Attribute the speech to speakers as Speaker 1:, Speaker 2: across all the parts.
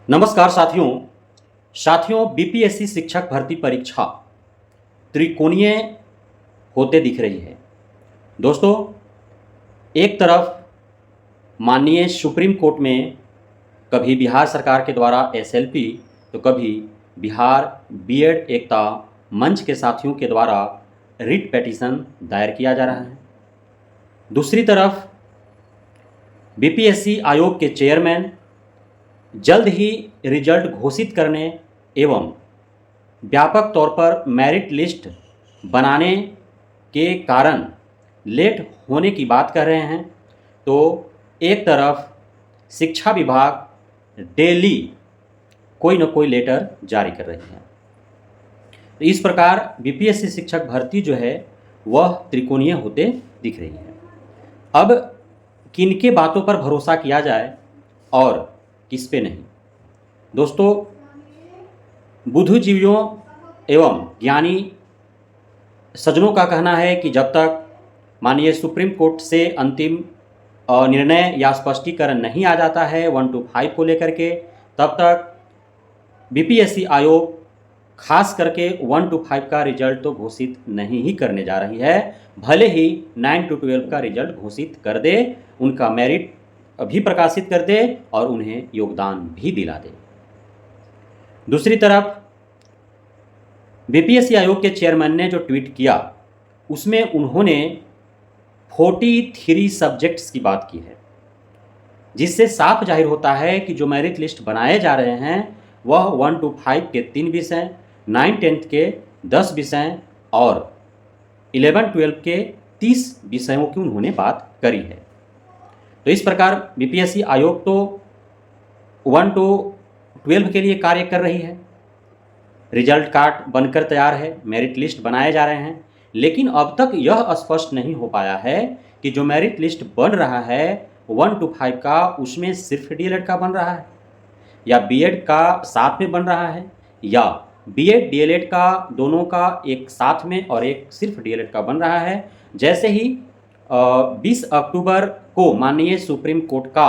Speaker 1: नमस्कार साथियों बीपीएससी शिक्षक भर्ती परीक्षा त्रिकोणीय होते दिख रही है। दोस्तों, एक तरफ माननीय सुप्रीम कोर्ट में कभी बिहार सरकार के द्वारा एसएलपी तो कभी बिहार बीएड एकता मंच के साथियों के द्वारा रिट पिटीशन दायर किया जा रहा है। दूसरी तरफ बीपीएससी आयोग के चेयरमैन जल्द ही रिजल्ट घोषित करने एवं व्यापक तौर पर मेरिट लिस्ट बनाने के कारण लेट होने की बात कर रहे हैं, तो एक तरफ शिक्षा विभाग डेली कोई न कोई लेटर जारी कर रही है। तो इस प्रकार बीपीएससी शिक्षक भर्ती जो है वह त्रिकोणीय होते दिख रही है। अब किनके बातों पर भरोसा किया जाए और किस पे नहीं? दोस्तों, बुद्धिजीवियों एवं ज्ञानी सज्जनों का कहना है कि जब तक माननीय सुप्रीम कोर्ट से अंतिम निर्णय या स्पष्टीकरण नहीं आ जाता है 1 to 5 को लेकर के, तब तक बीपीएससी आयोग खास करके 1 to 5 का रिजल्ट तो घोषित नहीं ही करने जा रही है, भले ही 9 to 12 का रिजल्ट घोषित कर दे, उनका मेरिट भी प्रकाशित कर दे और उन्हें योगदान भी दिला दे। दूसरी तरफ बीपीएससी आयोग के चेयरमैन ने जो ट्वीट किया उसमें उन्होंने 43 सब्जेक्ट्स की बात की है, जिससे साफ जाहिर होता है कि जो मेरिट लिस्ट बनाए जा रहे हैं वह 1 to 5 के 3 विषय, 9-10 के 10 विषय और 11-12 के 30 विषयों की उन्होंने बात करी है। तो इस प्रकार बीपीएससी आयोग तो 1 to 12 के लिए कार्य कर रही है, रिजल्ट कार्ड बनकर तैयार है, मेरिट लिस्ट बनाए जा रहे हैं, लेकिन अब तक यह स्पष्ट नहीं हो पाया है कि जो मेरिट लिस्ट बन रहा है 1 to 5 का, उसमें सिर्फ डीएलएड का बन रहा है या बीएड का साथ में बन रहा है या बीएड डीएलएड का दोनों का एक साथ में और एक सिर्फ डीएलएड का बन रहा है। जैसे ही 20 अक्टूबर को माननीय सुप्रीम कोर्ट का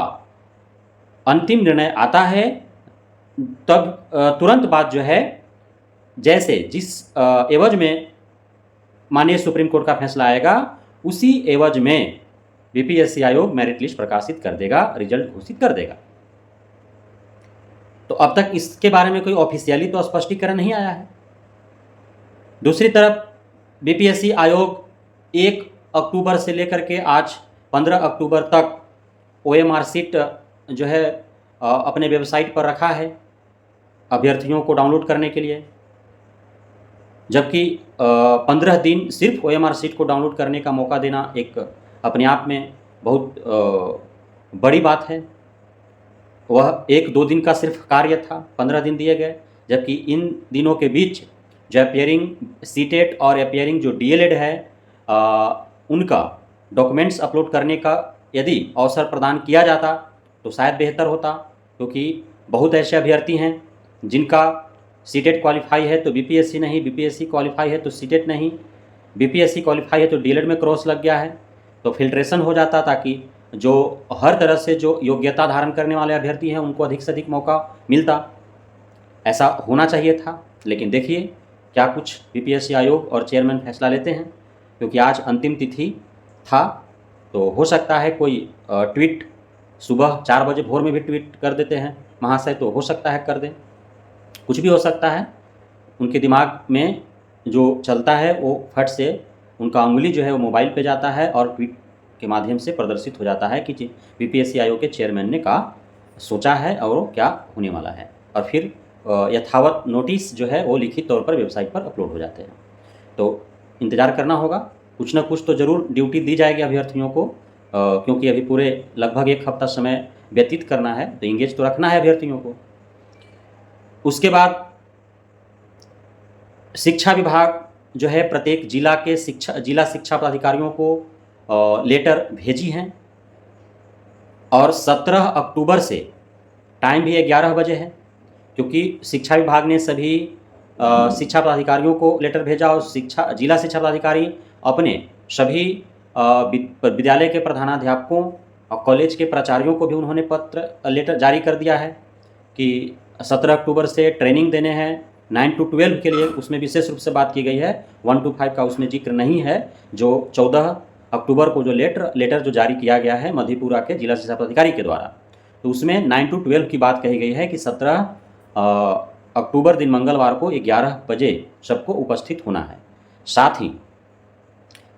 Speaker 1: अंतिम निर्णय आता है, तब तुरंत बाद जो है, जैसे जिस एवज में माननीय सुप्रीम कोर्ट का फैसला आएगा उसी एवज में बीपीएससी आयोग मेरिट लिस्ट प्रकाशित कर देगा, रिजल्ट घोषित कर देगा। तो अब तक इसके बारे में कोई ऑफिशियली तो स्पष्टीकरण नहीं आया है। दूसरी तरफ बीपीएससी आयोग 1 अक्टूबर से लेकर के आज 15 अक्टूबर तक ओएमआर सीट जो है अपने वेबसाइट पर रखा है अभ्यर्थियों को डाउनलोड करने के लिए, जबकि 15 दिन सिर्फ ओएमआर सीट को डाउनलोड करने का मौका देना एक अपने आप में बहुत बड़ी बात है। वह 1-2 दिन का सिर्फ कार्य था, 15 दिन दिए गए, जबकि इन दिनों के बीच जो अपियरिंग सीटेट और अपियरिंग जो डीएलएड है उनका डॉक्यूमेंट्स अपलोड करने का यदि अवसर प्रदान किया जाता तो शायद बेहतर होता, क्योंकि बहुत ऐसे अभ्यर्थी हैं जिनका सीटेट क्वालिफाई है तो बीपीएससी नहीं, बीपीएससी क्वालिफाई है तो सीटेट नहीं, बीपीएससी क्वालिफाई है तो डीएलएड में क्रॉस लग गया है, तो फिल्ट्रेशन हो जाता ताकि जो हर तरह से जो योग्यता धारण करने वाले अभ्यर्थी हैं उनको अधिक से अधिक मौका मिलता। ऐसा होना चाहिए था, लेकिन देखिए क्या कुछ बीपीएससी आयोग और चेयरमैन फैसला लेते हैं, क्योंकि आज अंतिम तिथि था। तो हो सकता है कोई ट्वीट सुबह 4 बजे भोर में भी ट्वीट कर देते हैं महाशय, तो हो सकता है कर दें, कुछ भी हो सकता है। उनके दिमाग में जो चलता है वो फट से उनका उंगली जो है वो मोबाइल पे जाता है और ट्वीट के माध्यम से प्रदर्शित हो जाता है कि बीपीएससी आयोग के चेयरमैन ने क्या सोचा है और क्या होने वाला है, और फिर यथावत नोटिस जो है वो लिखित तौर पर वेबसाइट पर अपलोड हो जाते हैं। तो इंतज़ार करना होगा, कुछ ना कुछ तो ज़रूर ड्यूटी दी जाएगी अभ्यर्थियों को, क्योंकि अभी पूरे लगभग 1 हफ्ता समय व्यतीत करना है, तो इंगेज तो रखना है अभ्यर्थियों को। उसके बाद शिक्षा विभाग जो है प्रत्येक जिला के जिला शिक्षा पदाधिकारियों को लेटर भेजी हैं और 17 अक्टूबर से टाइम भी 11 बजे है, क्योंकि शिक्षा विभाग ने सभी शिक्षा पदाधिकारियों को लेटर भेजा और जिला शिक्षा पदाधिकारी अपने सभी विद्यालय के प्रधानाध्यापकों और कॉलेज के प्राचार्यों को भी उन्होंने लेटर जारी कर दिया है कि 17 अक्टूबर से ट्रेनिंग देने हैं 9 to 12 के लिए, उसमें विशेष रूप से बात की गई है। 1 to 5 का उसमें जिक्र नहीं है। जो 14 अक्टूबर को जो लेटर जो जारी किया गया है मधेपुरा के जिला शिक्षा पदाधिकारी के द्वारा, तो उसमें 9 to 12 की बात कही गई है कि 17 अक्टूबर दिन मंगलवार को 11 बजे सबको उपस्थित होना है। साथ ही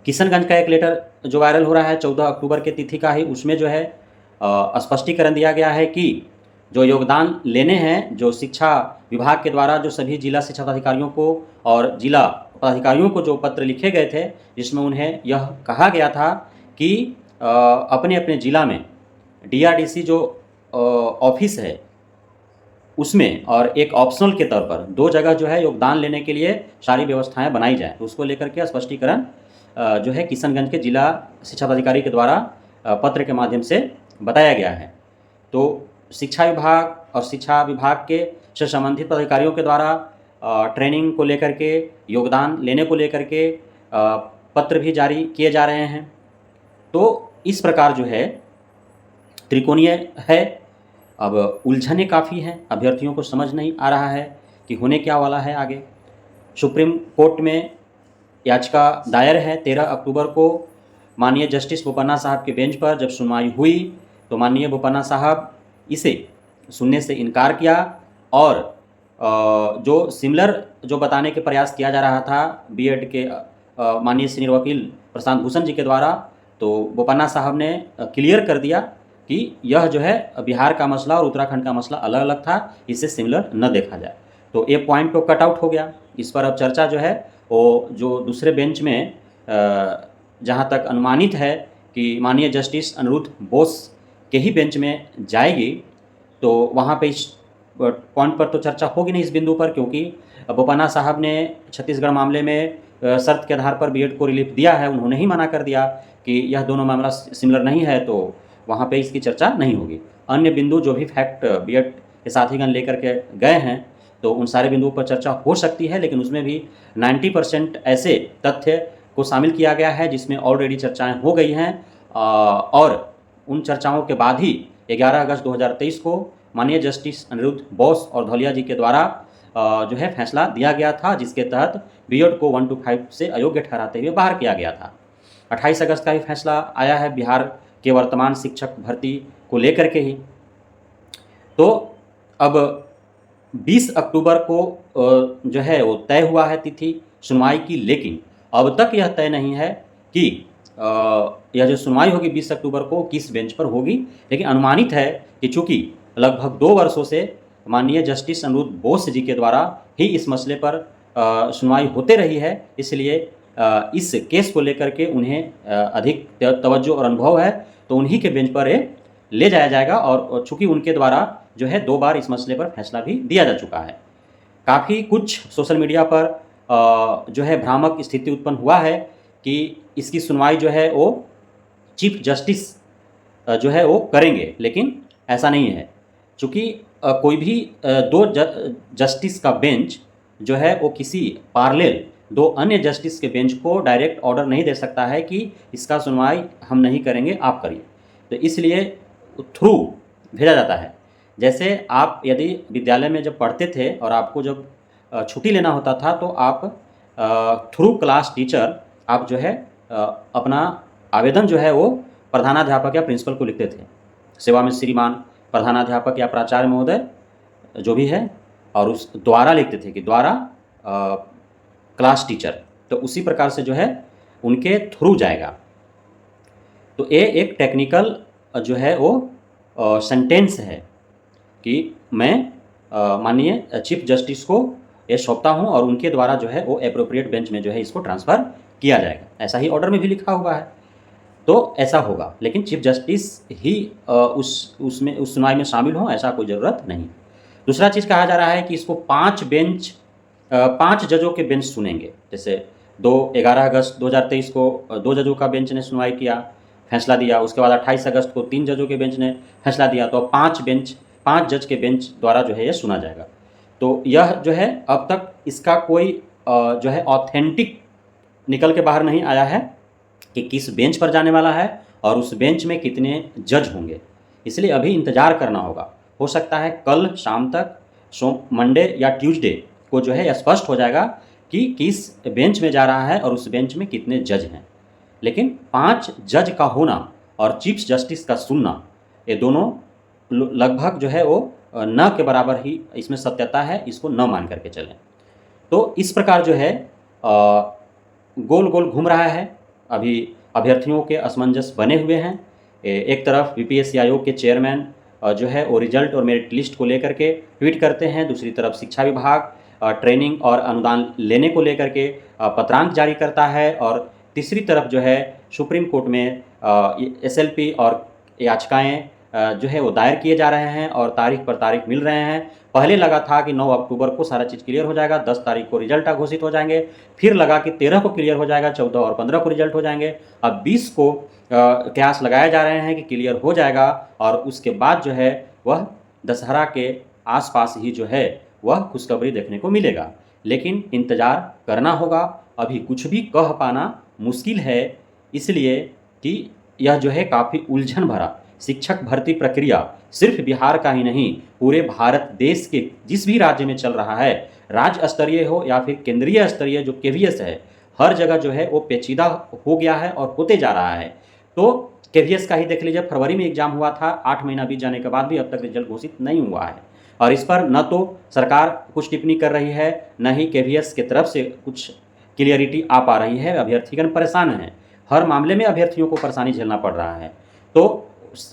Speaker 1: किशनगंज का एक लेटर जो वायरल हो रहा है 14 अक्टूबर के तिथि का ही, उसमें जो है स्पष्टीकरण दिया गया है कि जो योगदान लेने हैं, जो शिक्षा विभाग के द्वारा जो सभी जिला शिक्षा पदाधिकारियों को और जिला पदाधिकारियों को जो पत्र लिखे गए थे, जिसमें उन्हें यह कहा गया था कि अपने अपने ज़िला में DRDC जो ऑफिस है उसमें और एक ऑप्शनल के तौर पर 2 जगह जो है योगदान लेने के लिए सारी व्यवस्थाएं बनाई जाए। तो उसको लेकर के स्पष्टीकरण जो है किशनगंज के जिला शिक्षा पदाधिकारी के द्वारा पत्र के माध्यम से बताया गया है। तो शिक्षा विभाग और शिक्षा विभाग के से संबंधित पदाधिकारियों के द्वारा ट्रेनिंग को लेकर के, योगदान लेने को लेकर के पत्र भी जारी किए जा रहे हैं। तो इस प्रकार जो है त्रिकोणीय है। अब उलझने काफ़ी हैं, अभ्यर्थियों को समझ नहीं आ रहा है कि होने क्या वाला है आगे। सुप्रीम कोर्ट में याचिका दायर है 13 अक्टूबर को। माननीय जस्टिस बोपन्ना साहब के बेंच पर जब सुनवाई हुई तो माननीय बोपन्ना साहब इसे सुनने से इनकार किया और जो सिमिलर जो बताने के प्रयास किया जा रहा था बीएड के माननीय सीनियर वकील प्रशांत भूषण जी के द्वारा, तो बोपन्ना साहब ने क्लियर कर दिया कि यह जो है बिहार का मसला और उत्तराखंड का मसला अलग अलग था, इसे सिमिलर न देखा जाए। तो ये पॉइंट तो कट आउट हो गया। इस पर अब चर्चा जो है वो जो दूसरे बेंच में जहाँ तक अनुमानित है कि माननीय जस्टिस अनिरुद्ध बोस के ही बेंच में जाएगी, तो वहाँ पे इस पॉइंट पर तो चर्चा होगी नहीं इस बिंदु पर, क्योंकि बोपन्ना साहब ने छत्तीसगढ़ मामले में शर्त के आधार पर बीएड को रिलीफ दिया है। उन्होंने ही मना कर दिया कि यह दोनों मामला सिमिलर नहीं है, तो वहाँ पे इसकी चर्चा नहीं होगी। अन्य बिंदु जो भी फैक्ट बीएड के साथीगण लेकर के गए हैं, तो उन सारे बिंदुओं पर चर्चा हो सकती है, लेकिन उसमें भी 90% ऐसे तथ्य को शामिल किया गया है जिसमें ऑलरेडी चर्चाएं हो गई हैं और उन चर्चाओं के बाद ही 11 अगस्त 2023 को माननीय जस्टिस अनिरुद्ध बोस और धौलिया जी के द्वारा जो है फैसला दिया गया था, जिसके तहत बीएड को 1 to 5 से अयोग्य ठहराते हुए बाहर किया गया था। 28 अगस्त का ही फैसला आया है बिहार के वर्तमान शिक्षक भर्ती को लेकर के ही। तो अब 20 अक्टूबर को जो है वो तय हुआ है तिथि सुनवाई की, लेकिन अब तक यह तय नहीं है कि यह जो सुनवाई होगी 20 अक्टूबर को किस बेंच पर होगी। लेकिन अनुमानित है कि चूँकि लगभग 2 वर्षों से माननीय जस्टिस अनिरुद्ध बोस जी के द्वारा ही इस मसले पर सुनवाई होते रही है, इसलिए इस केस को लेकर के उन्हें अधिक तवज्जो और अनुभव है, तो उन्हीं के बेंच पर ले जाया जाएगा। और चूँकि उनके द्वारा जो है 2 बार इस मसले पर फैसला भी दिया जा चुका है। काफ़ी कुछ सोशल मीडिया पर जो है भ्रामक स्थिति उत्पन्न हुआ है कि इसकी सुनवाई जो है वो चीफ जस्टिस जो है वो करेंगे, लेकिन ऐसा नहीं है। चूँकि कोई भी 2 जस्टिस का बेंच जो है वो किसी पार्लेल 2 अन्य जस्टिस के बेंच को डायरेक्ट ऑर्डर नहीं दे सकता है कि इसका सुनवाई हम नहीं करेंगे, आप करिए। तो इसलिए थ्रू भेजा जाता है। जैसे आप यदि विद्यालय में जब पढ़ते थे और आपको जब छुट्टी लेना होता था, तो आप थ्रू क्लास टीचर आप जो है अपना आवेदन जो है वो प्रधानाध्यापक या प्रिंसिपल को लिखते थे। सेवा में श्रीमान प्रधानाध्यापक या प्राचार्य महोदय जो भी है, और उस द्वारा लिखते थे कि द्वारा क्लास टीचर। तो उसी प्रकार से जो है उनके थ्रू जाएगा। तो ये एक टेक्निकल जो है वो सेंटेंस है कि मैं माननीय चीफ जस्टिस को ये सौंपता हूँ और उनके द्वारा जो है वो एप्रोप्रिएट बेंच में जो है इसको ट्रांसफ़र किया जाएगा। ऐसा ही ऑर्डर में भी लिखा हुआ है, तो ऐसा होगा। लेकिन चीफ जस्टिस ही उस सुनवाई में शामिल हों, ऐसा कोई ज़रूरत नहीं। दूसरा चीज़ कहा जा रहा है कि इसको 5 जजों के बेंच सुनेंगे। जैसे 11 अगस्त 2023 को 2 जजों का बेंच ने सुनवाई किया, फैसला दिया। उसके बाद 28 अगस्त को 3 जजों के बेंच ने फैसला दिया। तो 5 जज के बेंच द्वारा जो है ये सुना जाएगा। तो यह जो है अब तक इसका कोई जो है ऑथेंटिक निकल के बाहर नहीं आया है कि किस बेंच पर जाने वाला है और उस बेंच में कितने जज होंगे। इसलिए अभी इंतज़ार करना होगा। हो सकता है कल शाम तक मंडे या ट्यूसडे को जो है स्पष्ट हो जाएगा कि किस बेंच में जा रहा है और उस बेंच में कितने जज हैं। लेकिन 5 जज का होना और चीफ जस्टिस का सुनना, ये दोनों लगभग जो है वो न के बराबर ही इसमें सत्यता है, इसको न मान करके चलें। तो इस प्रकार जो है गोल गोल घूम रहा है। अभी अभ्यर्थियों के असमंजस बने हुए हैं। एक तरफ बीपीएससी आयोग के चेयरमैन जो है वो रिजल्ट और मेरिट लिस्ट को लेकर के ट्वीट करते हैं, दूसरी तरफ शिक्षा विभाग ट्रेनिंग और अनुदान लेने को लेकर के पत्रांक जारी करता है, और तीसरी तरफ जो है सुप्रीम कोर्ट में एसएलपी और याचिकाएं जो है वो दायर किए जा रहे हैं और तारीख पर तारीख मिल रहे हैं। पहले लगा था कि 9 अक्टूबर को सारा चीज़ क्लियर हो जाएगा, 10 तारीख को रिजल्ट घोषित हो जाएंगे, फिर लगा कि 13 को क्लियर हो जाएगा, 14 और 15 को रिजल्ट हो जाएंगे। अब 20 को कयास लगाए जा रहे हैं कि क्लियर हो जाएगा, और उसके बाद जो है वह दशहरा के आसपास ही जो है वह खुशखबरी देखने को मिलेगा। लेकिन इंतज़ार करना होगा, अभी कुछ भी कह पाना मुश्किल है, इसलिए कि यह जो है काफ़ी उलझन भरा शिक्षक भर्ती प्रक्रिया सिर्फ बिहार का ही नहीं, पूरे भारत देश के जिस भी राज्य में चल रहा है, राज्य स्तरीय हो या फिर केंद्रीय स्तरीय जो केवीएस है, हर जगह जो है वो पेचीदा हो गया है और होते जा रहा है। तो केवीएस का ही देख लीजिए, फरवरी में एग्जाम हुआ था, 8 महीना बीत जाने के बाद भी अब तक रिजल्ट घोषित नहीं हुआ है, और इस पर न तो सरकार कुछ टिप्पणी कर रही है, न ही केवीएस की तरफ से कुछ क्लियरिटी आ पा रही है। अभ्यर्थीगण परेशान हैं, हर मामले में अभ्यर्थियों को परेशानी झेलना पड़ रहा है। तो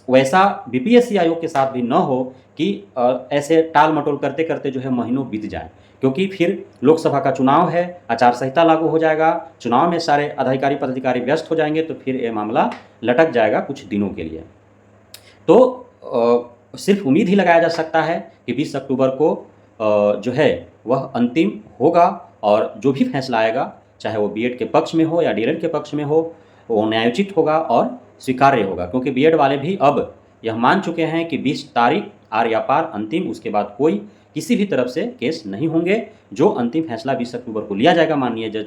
Speaker 1: वैसा बीपीएससी आयोग के साथ भी न हो कि ऐसे टाल मटोल करते करते जो है महीनों बीत जाए, क्योंकि फिर लोकसभा का चुनाव है, आचार संहिता लागू हो जाएगा, चुनाव में सारे अधिकारी पदाधिकारी व्यस्त हो जाएंगे, तो फिर ये मामला लटक जाएगा कुछ दिनों के लिए। तो सिर्फ उम्मीद ही लगाया जा सकता है कि 20 अक्टूबर को जो है वह अंतिम होगा, और जो भी फैसला आएगा, चाहे वो बीएड के पक्ष में हो या डीएलएड के पक्ष में हो, वो न्यायोचित होगा और स्वीकार्य होगा। क्योंकि बीएड वाले भी अब यह मान चुके हैं कि 20 तारीख आर या पार अंतिम, उसके बाद कोई किसी भी तरफ से केस नहीं होंगे। जो अंतिम फैसला 20 अक्टूबर को लिया जाएगा माननीय जज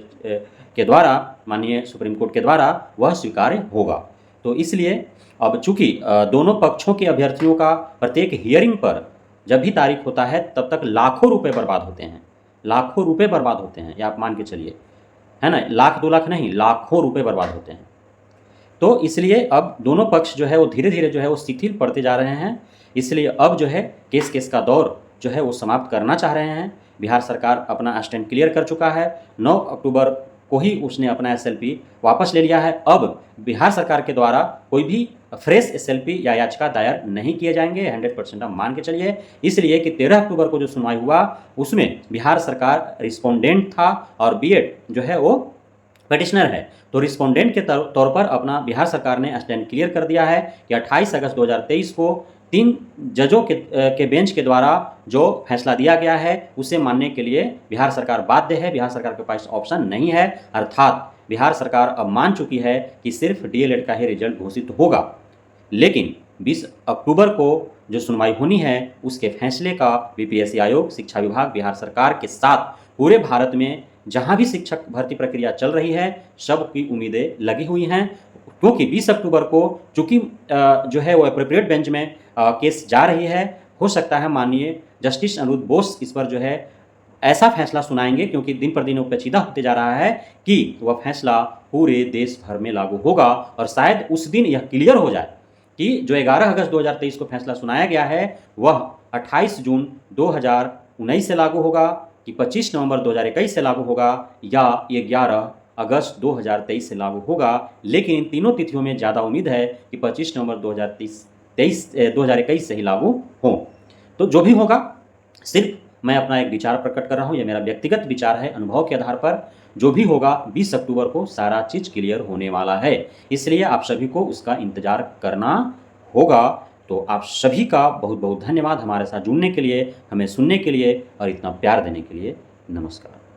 Speaker 1: के द्वारा, माननीय सुप्रीम कोर्ट के द्वारा, वह स्वीकार्य होगा। तो इसलिए अब चूंकि दोनों पक्षों के अभ्यर्थियों का प्रत्येक हियरिंग पर जब भी तारीख होता है तब तक लाखों रुपये बर्बाद होते हैं, लाखों रुपये बर्बाद होते हैं, ये आप मान के चलिए, है ना, लाख 2 लाख नहीं, लाखों रुपये बर्बाद होते हैं। तो इसलिए अब दोनों पक्ष जो है वो धीरे धीरे जो है वो शिथिल पड़ते जा रहे हैं। इसलिए अब जो है केस का दौर जो है वो समाप्त करना चाह रहे हैं। बिहार सरकार अपना स्टैंड क्लियर कर चुका है, 9 अक्टूबर को ही उसने अपना एसएलपी वापस ले लिया है। अब बिहार सरकार के द्वारा कोई भी फ्रेश एसएलपी या याचिका दायर नहीं किए जाएंगे, 100% आप मान के चलिए। इसलिए कि 13 अक्टूबर को जो सुनवाई हुआ उसमें बिहार सरकार रिस्पोंडेंट था और बीएड जो है वो पेटिशनर है। तो रिस्पोंडेंट के तौर पर अपना बिहार सरकार ने स्टैंड क्लियर कर दिया है कि 28 अगस्त 2023 को 3 जजों के बेंच के द्वारा जो फैसला दिया गया है उसे मानने के लिए बिहार सरकार बाध्य है। बिहार सरकार के पास ऑप्शन नहीं है, अर्थात बिहार सरकार अब मान चुकी है कि सिर्फ डीएलएड का ही रिजल्ट घोषित होगा। लेकिन 20 अक्टूबर को जो सुनवाई होनी है उसके फैसले का बीपीएससी आयोग, शिक्षा विभाग, बिहार सरकार के साथ पूरे भारत में जहां भी शिक्षक भर्ती प्रक्रिया चल रही है सबकी उम्मीदें लगी हुई हैं। क्योंकि 20 अक्टूबर को चूंकि जो है वो एप्रोप्रिएट बेंच में केस जा रही है, हो सकता है माननीय जस्टिस अनिरुद्ध बोस इस पर जो है ऐसा फैसला सुनाएंगे, क्योंकि दिन पर दिन वो पेचीदा होते जा रहा है कि वह फैसला पूरे देश भर में लागू होगा। और शायद उस दिन यह क्लियर हो जाए कि जो 11 अगस्त 2023 को फैसला सुनाया गया है वह 28 जून 2019 से लागू होगा, कि 25 नवंबर 2021 से लागू होगा, या 11 अगस्त 2023 से लागू होगा। लेकिन इन तीनों तिथियों में ज़्यादा उम्मीद है कि 25 नवंबर 2021 से ही लागू हो। तो जो भी होगा, सिर्फ मैं अपना एक विचार प्रकट कर रहा हूँ, यह मेरा व्यक्तिगत विचार है, अनुभव के आधार पर। जो भी होगा 20 अक्टूबर को सारा चीज़ क्लियर होने वाला है, इसलिए आप सभी को उसका इंतज़ार करना होगा। तो आप सभी का बहुत बहुत धन्यवाद हमारे साथ जुड़ने के लिए, हमें सुनने के लिए और इतना प्यार देने के लिए। नमस्कार।